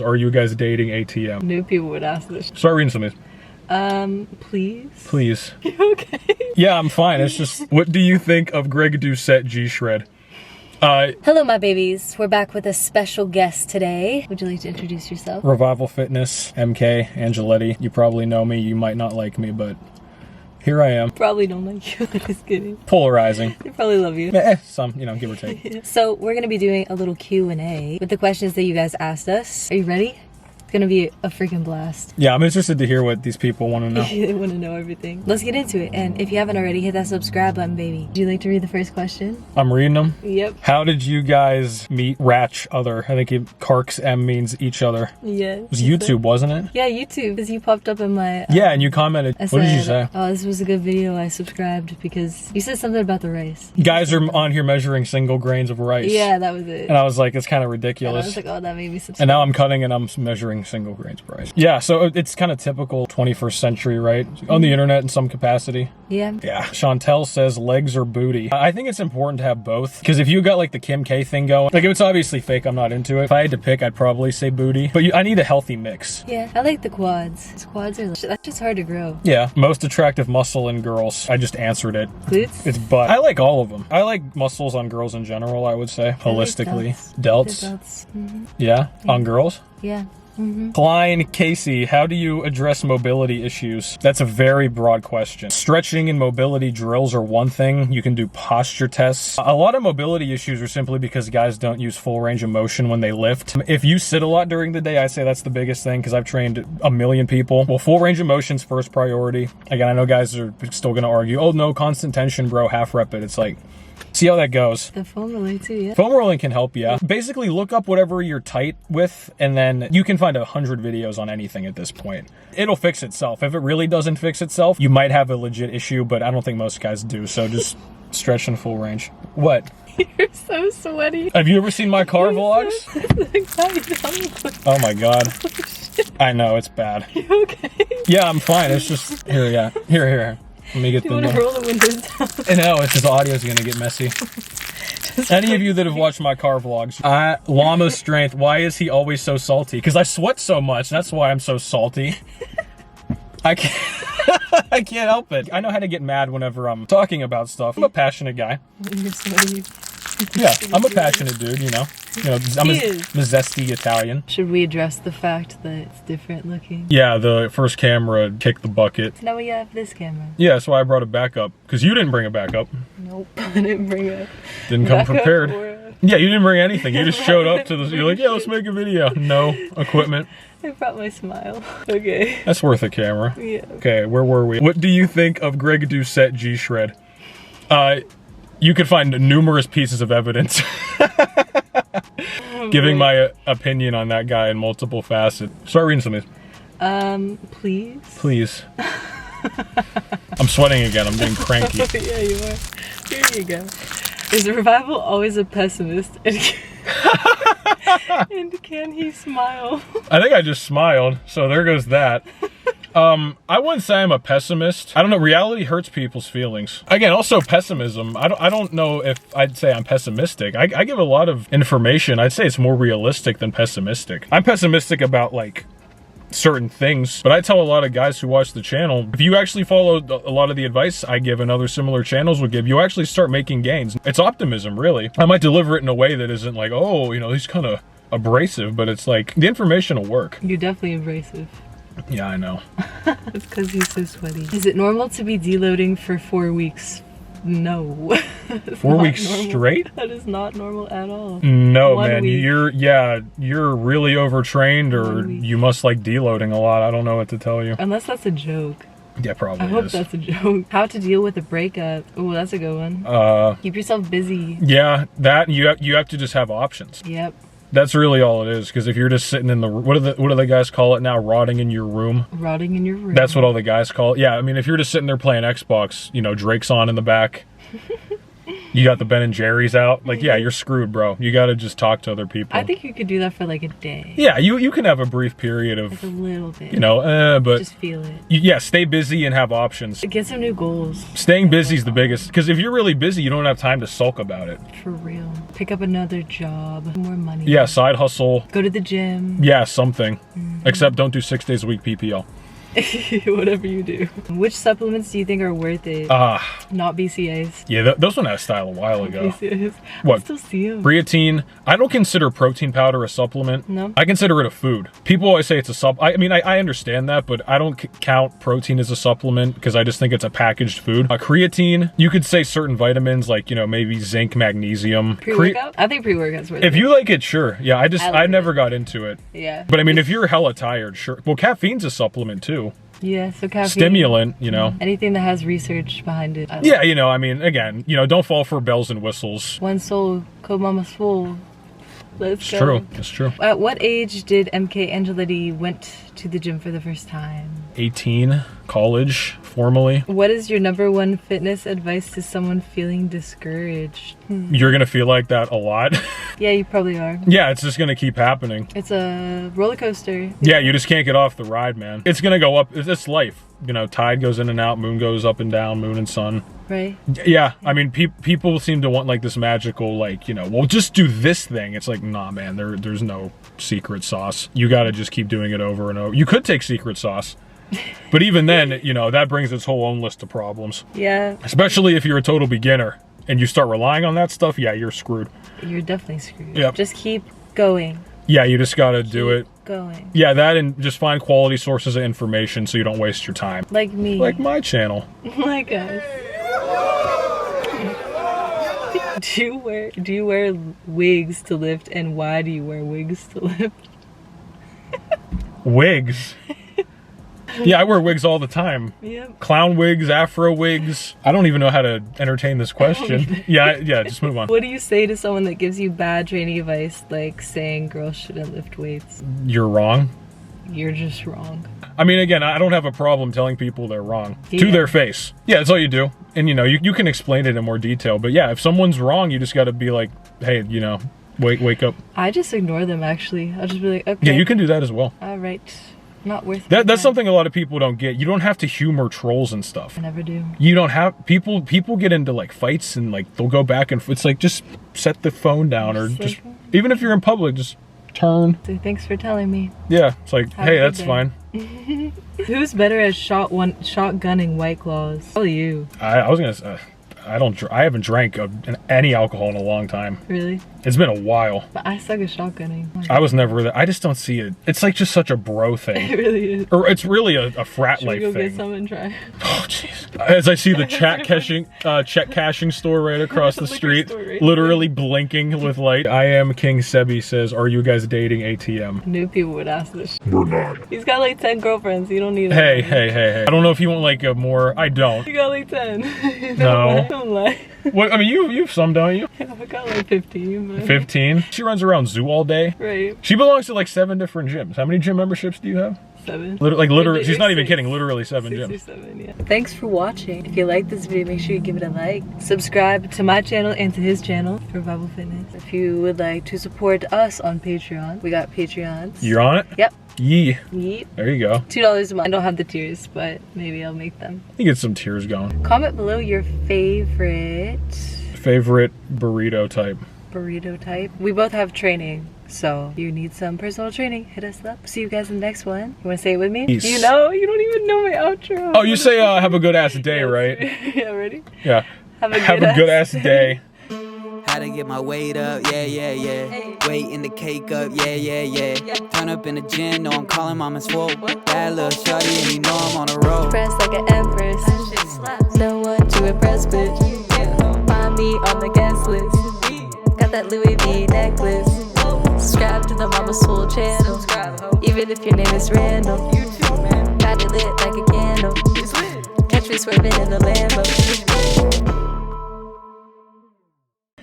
Are you guys dating ATM? New people would ask this. Start reading some of these. Please? Please. You okay? Yeah, I'm fine. It's just, what do you think of Greg Doucette G-Shred? Hello, my babies. We're back with a special guest today. Would you like to introduce yourself? Revival Fitness, MK, Angeletti. You probably know me. You might not like me, but here I am. Probably don't like you. Just kidding. Polarizing. They probably love you. Some, you know, give or take. So we're going to be doing a little Q&A with the questions that you guys asked us. Are you ready? It's going to be a freaking blast. Yeah, I'm interested to hear what these people want to know. They want to know everything. Let's get into it. And if you haven't already, hit that subscribe button, baby. Would you like to read the first question? I'm reading them? Yep. How did you guys meet Ratch Other? I think Karks M means each other. Yeah. It was YouTube, wasn't it? Yeah, YouTube. Because you popped up in my... yeah, and you commented. What did you say? Oh, this was a good video. I subscribed because you said something about the rice. Guys are on here measuring single grains of rice. Yeah, that was it. And I was like, it's kind of And ridiculous. I was like, oh, that made me subscribe. And now I'm cutting and I'm measuring single grains of rice. Yeah, so it's kind of typical 21st century, right? On the internet in some capacity. Yeah. Yeah. Chantel says legs or booty. I think it's important to have both. Because if you got like the Kim K thing going, like if it's obviously fake, I'm not into it. If I had to pick, I'd probably say booty. But I need a healthy mix. Yeah, I like the quads. These quads are, that's just hard to grow. Yeah. Most attractive muscle in girls. I just answered it. Glutes? It's butt. I like all of them. I like muscles on girls in general, I would say. Holistically. Delts. Mm-hmm. Yeah. On girls? Yeah. Mm-hmm. Klein Casey, how do you address mobility issues? That's a very broad question. Stretching and mobility drills are one thing. You can do posture tests. A lot of mobility issues are simply because guys don't use full range of motion when they lift. If you sit a lot during the day, I say that's the biggest thing because I've trained a million people. Well, full range of motion's first priority. Again, I know guys are still going to argue, oh no, constant tension, bro, half rep it. It's like, see how that goes. The foam rolling too, yeah. Foam rolling can help you. Basically, look up whatever you're tight with, and then you can find 100 videos on anything at this point. It'll fix itself. If it really doesn't fix itself, you might have a legit issue, but I don't think most guys do, so just stretch in full range. What? You're so sweaty. Have you ever seen my car vlogs? Oh my god. I know, it's bad. You okay? Yeah, I'm fine. It's just... Here, yeah. Here. Let me get Do you want to roll the windows down? No, it's just the audio's gonna get messy. Any of you that have watched my car vlogs, Llama Strength, why is he always so salty? Because I sweat so much, that's why I'm so salty. I can't help it. I know how to get mad whenever I'm talking about stuff. I'm a passionate guy. You're sweaty. Yeah, I'm a passionate dude, you know. I'm a zesty Italian. Should we address the fact that it's different looking? Yeah, the first camera kicked the bucket. Now we have this camera. Yeah, that's why I brought it back up. Because you didn't bring it back up. Nope, I didn't bring it. Didn't come prepared. Yeah, you didn't bring anything. You just showed up to the... You're like, yeah, let's make a video. No equipment. I brought my smile. Okay. That's worth a camera. Yeah. Okay, where were we? What do you think of Greg Doucette G-Shred? You could find numerous pieces of evidence giving my opinion on that guy in multiple facets. Start reading some of these. Please? Please. I'm sweating again. I'm getting cranky. Yeah, you are. Here you go. Is Revival always a pessimist? And can he smile? I think I just smiled, so there goes that. I wouldn't say I'm a pessimist. I don't know, reality hurts people's feelings. Again, also pessimism. I don't know if I'd say I'm pessimistic. I give a lot of information. I'd say it's more realistic than pessimistic. I'm pessimistic about like certain things, but I tell a lot of guys who watch the channel, if you actually follow a lot of the advice I give and other similar channels would give, you actually start making gains. It's optimism, really. I might deliver it in a way that isn't like, oh, you know, he's kind of abrasive, but it's like the information will work. You're definitely abrasive. Yeah, I know. It's because he's so sweaty. Is it normal to be deloading for 4 weeks? No. 4 weeks straight? That is not normal at all. No, man. You're really overtrained, or you must like deloading a lot. I don't know what to tell you. Unless that's a joke. Yeah, probably I hope that's a joke. How to deal with a breakup. Oh, that's a good one. Keep yourself busy. Yeah, that you have to just have options. Yep. That's really all it is, because if you're just sitting in the... What do the guys call it now? Rotting in your room? Rotting in your room. That's what all the guys call it. Yeah, I mean, if you're just sitting there playing Xbox, you know, Drake's on in the back. You got the Ben and Jerry's out. Like, yeah, you're screwed, bro. You got to just talk to other people. I think you could do that for like a day. Yeah, you can have a brief period of, Like a little bit. you know, but just feel it. Yeah, stay busy and have options. Get some new goals. Staying busy is the biggest, because if you're really busy, you don't have time to sulk about it. For real. Pick up another job. More money. Yeah, side hustle. Go to the gym. Yeah, something. Except don't do 6 days a week PPL. Whatever you do. Which supplements do you think are worth it? Not BCAs. Yeah, those went out of style a while ago. BCAs. What? I still see them. Creatine. I don't consider protein powder a supplement. No. I consider it a food. People always say it's a I mean, I understand that, but I don't count protein as a supplement because I just think it's a packaged food. Creatine, you could say certain vitamins like, you know, maybe zinc, magnesium. Pre-workout? I think pre-workout's worth it. If you like it, sure. Yeah, I never got into it. Yeah. But I mean, if you're hella tired, sure. Well, caffeine's a supplement too. Yeah, so caffeine. Stimulant, you know. Anything that has research behind it. Yeah, you know, I mean, again, you know, don't fall for bells and whistles. One soul, code Mama Swole. Let's go. It's true. It's true. At what age did MK Angeletti went to the gym for the first time? 18, college, formally. What is your #1 fitness advice to someone feeling discouraged? You're gonna feel like that a lot. Yeah, you probably are. Yeah, it's just gonna keep happening. It's a roller coaster. Yeah, you just can't get off the ride, man. It's gonna go up. It's life. You know, tide goes in and out, moon goes up and down, moon and sun. Right? Yeah, I mean, people seem to want like this magical, like, you know, well, just do this thing. It's like, nah, man, there's no secret sauce. You gotta just keep doing it over and over. You could take secret sauce. But even then, you know, that brings its whole own list of problems. Yeah. Especially if you're a total beginner and you start relying on that stuff, yeah, you're screwed. You're definitely screwed. Yep. Just keep going. Yeah, you just gotta do it. Going. Yeah, that and just find quality sources of information so you don't waste your time. Like me. Like my channel. Like us. Do you wear wigs to lift, and why do you wear wigs to lift? Wigs? Yeah, I wear wigs all the time. Yep. Clown wigs, afro wigs. I don't even know how to entertain this question. Yeah, just move on. What do you say to someone that gives you bad training advice, like saying girls shouldn't lift weights? You're wrong. You're just wrong. I mean, again, I don't have a problem telling people they're wrong. Yeah. To their face. Yeah, that's all you do. And, you know, you can explain it in more detail. But yeah, if someone's wrong, you just got to be like, hey, you know, wake up. I just ignore them, actually. I'll just be like, okay. Yeah, you can do that as well. All right. Not worth it. That's something a lot of people don't get. You don't have to humor trolls and stuff. I never do. You don't have people get into like fights and like they'll go back and it's like just set the phone down or just even if you're in public, just turn. So thanks for telling me. Yeah, it's like, Have hey, a good that's day. fine. Who's better at shotgunning White Claws? Probably you. I was gonna say, I haven't drank any alcohol in a long time. Really? It's been a while. But I suck at shotgunning. I was never there. I just don't see it. It's like just such a bro It thing. really is. Or it's really a frat Should we life go thing. get some and try? Oh jeez. As I see the check cashing store right across the Liquor street, store right literally blinking with light. I am King Sebi says, "Are you guys dating ATM?" New people would ask this. We're not. He's got like 10 girlfriends. You don't need. Hey. I don't know if you want like a more. I don't. You got like 10. No. Don't lie. What? I mean, you've some, don't you? I got like 15. But... 15. She runs around zoo all day. Right. She belongs to like 7 different gyms. How many gym memberships do you have? 7. Literally, she's not even 6. kidding. Literally 7 6 or gyms. 7, yeah. Thanks for watching. If you like this video, make sure you give it a like. Subscribe to my channel and to his channel, Revival Fitness. If you would like to support us on Patreon, we got Patreons. You're on it? Yep. Yee. Yeet. There you go. $2 a month. I don't have the tiers, but maybe I'll make them. You get some tears going. Comment below your favorite Burrito type. We both have training, so if you need some personal training, hit us up. See you guys in the next one. You want to say it with me? Peace. You know? You don't even know my outro. Oh, you say have a good ass day, right? Yeah, ready? Yeah. Have a good ass day. How to get my weight up, yeah. Weight in the cake up, yeah. Turn up in the gym, know I'm calling Mama Swole. Bad little shorty, and you know I'm on a roll. Press like an empress. No one to impress, bitch. Find me on the guest list. Got that Louis V necklace. Subscribe to the Mama Swole channel. Even if your name is random. Got it lit like a candle. Catch me swerving in the Lambo.